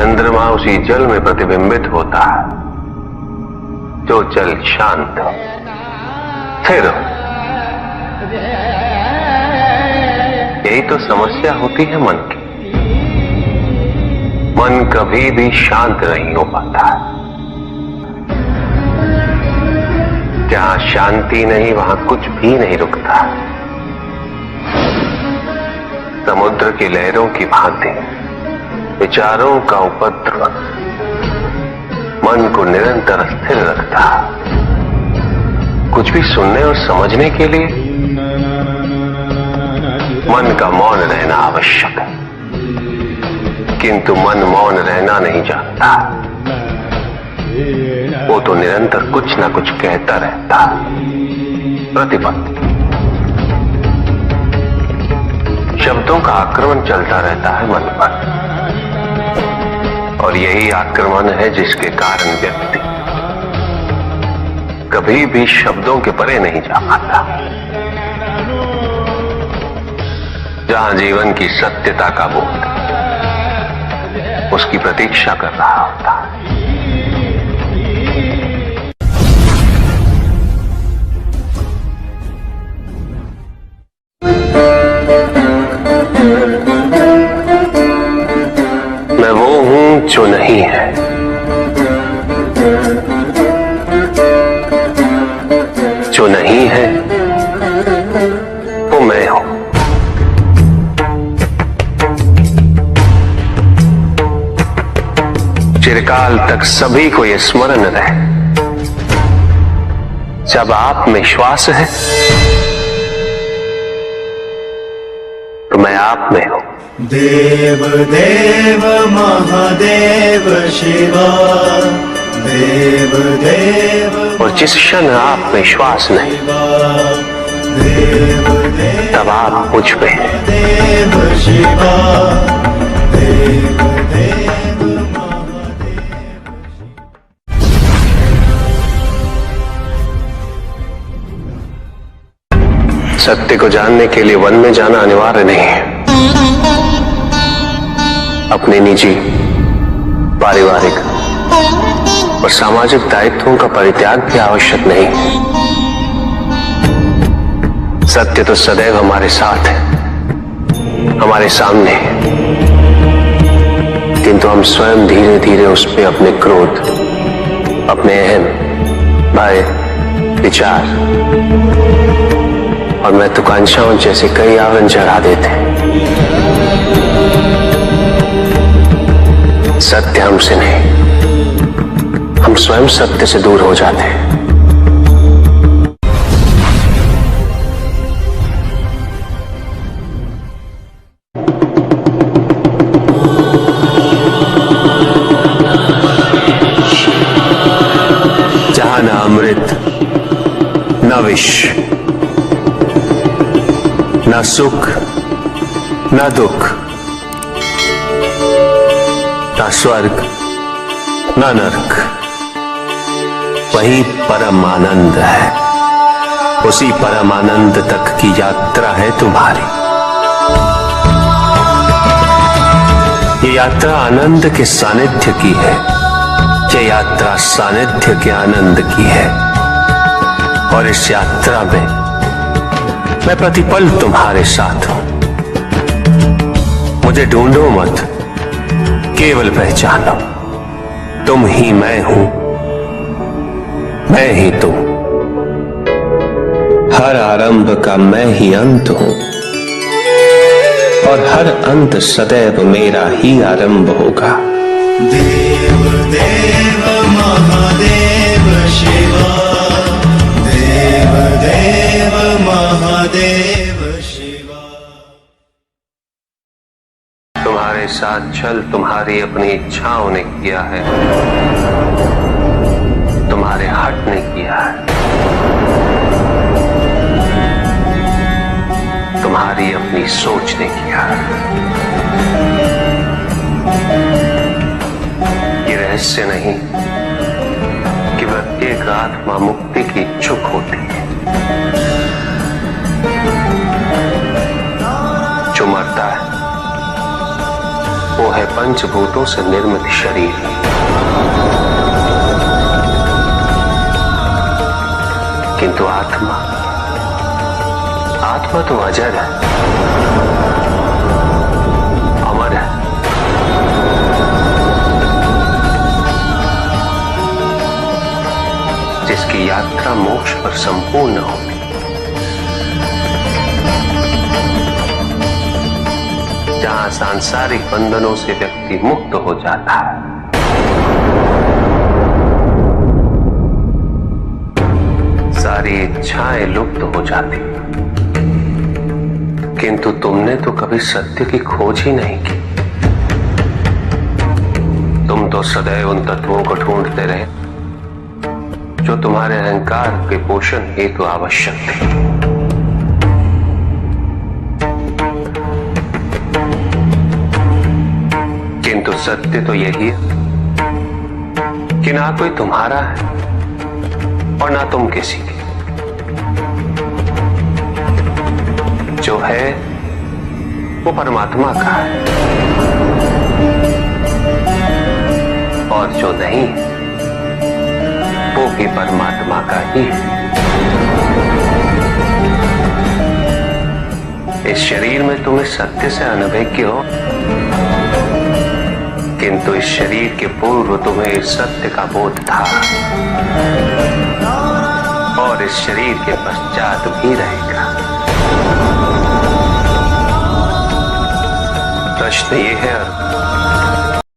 चंद्रमा उसी जल में प्रतिबिंबित होता है जो जल शांत स्थिर। यही तो समस्या होती है मन की। मन कभी भी शांत नहीं हो पाता है। जहां शांति नहीं वहां कुछ भी नहीं रुकता। समुद्र की लहरों की भांति विचारों का उपद्रव मन को निरंतर स्थिर रखता। कुछ भी सुनने और समझने के लिए मन का मौन रहना आवश्यक है, किंतु मन मौन रहना नहीं जानता। वो तो निरंतर कुछ ना कुछ कहता रहता। प्रतिपद शब्दों का आक्रमण चलता रहता है मन पर, और यही आक्रमण है जिसके कारण व्यक्ति कभी भी शब्दों के परे नहीं जा पाता। जहां जीवन की सत्यता का बोध उसकी प्रतीक्षा कर रहा होता। मैं वो हूं जो नहीं है, जो नहीं है वो मैं हूं। चिरकाल तक सभी को यह स्मरण रहे, जब आप में श्वास है तो मैं आप में हूं। देव देव महादेव शिवा, देव देव। और जिस क्षण आप में श्वास नहीं तब आप मुझ पे हैं। देव शिवा, देव देव महादेव। सत्य को जानने के लिए वन में जाना अनिवार्य नहीं है। अपने निजी, पारिवारिक और सामाजिक दायित्वों का परित्याग भी आवश्यक नहीं है। सत्य तो सदैव हमारे साथ है, हमारे सामने है, किंतु हम स्वयं धीरे धीरे उस पे अपने क्रोध, अपने अहम, भय, विचार और महत्वाकांक्षाओं जैसे कई आवरण चढ़ा देते हैं। सत्य हमसे नहीं, हम स्वयं सत्य से दूर हो जाते हैं। जहां न अमृत, न विष, न सुख, न दुख, न स्वर्ग, न नरक, वही परम आनंद है। उसी परम आनंद तक की यात्रा है तुम्हारी। ये यात्रा आनंद के सानिध्य की है, ये यात्रा सानिध्य के आनंद की है। और इस यात्रा में मैं प्रतिपल तुम्हारे साथ हूं। मुझे ढूंढो मत, केवल पहचानो, तुम ही मैं हूं, मैं ही तुम। हर आरंभ का मैं ही अंत हूं, और हर अंत सदैव मेरा ही आरंभ होगा। देव देव महादेव शिवा, देव देव महादेव शिवा। तुम्हारे साथ छल तुम्हारी अपनी इच्छाओं ने किया है, तुम्हारे हट ने किया है। तुम्हारी अपनी सोच ने किया है। ये रहस्य नहीं कि प्रत्येक आत्मा मुक्ति की इच्छुक होती है। जो मरता है वो है पंचभूतों से निर्मित शरीर। किंतु आत्मा तो अजर है, अमर है। जिसकी यात्रा मोक्ष पर संपूर्ण होगी। जहां सांसारिक बंधनों से व्यक्ति मुक्त हो जाता है, सारी इच्छाएं लुप्त हो जाती। किंतु तुमने तो कभी सत्य की खोज ही नहीं की। तुम तो सदैव उन तत्वों को ढूंढते रहे जो तुम्हारे अहंकार के पोषण हेतु आवश्यक थे। किंतु सत्य तो यही है कि ना कोई तुम्हारा है और ना तुम किसी के। जो है वो परमात्मा का है, और जो नहीं वो भी परमात्मा का ही है। इस शरीर में तुम इस सत्य से अनभिज्ञ हो, किंतु इस शरीर के पूर्व तुम्हें इस सत्य का बोध था, और इस शरीर के पश्चात भी रहेगा। प्रश्न ये है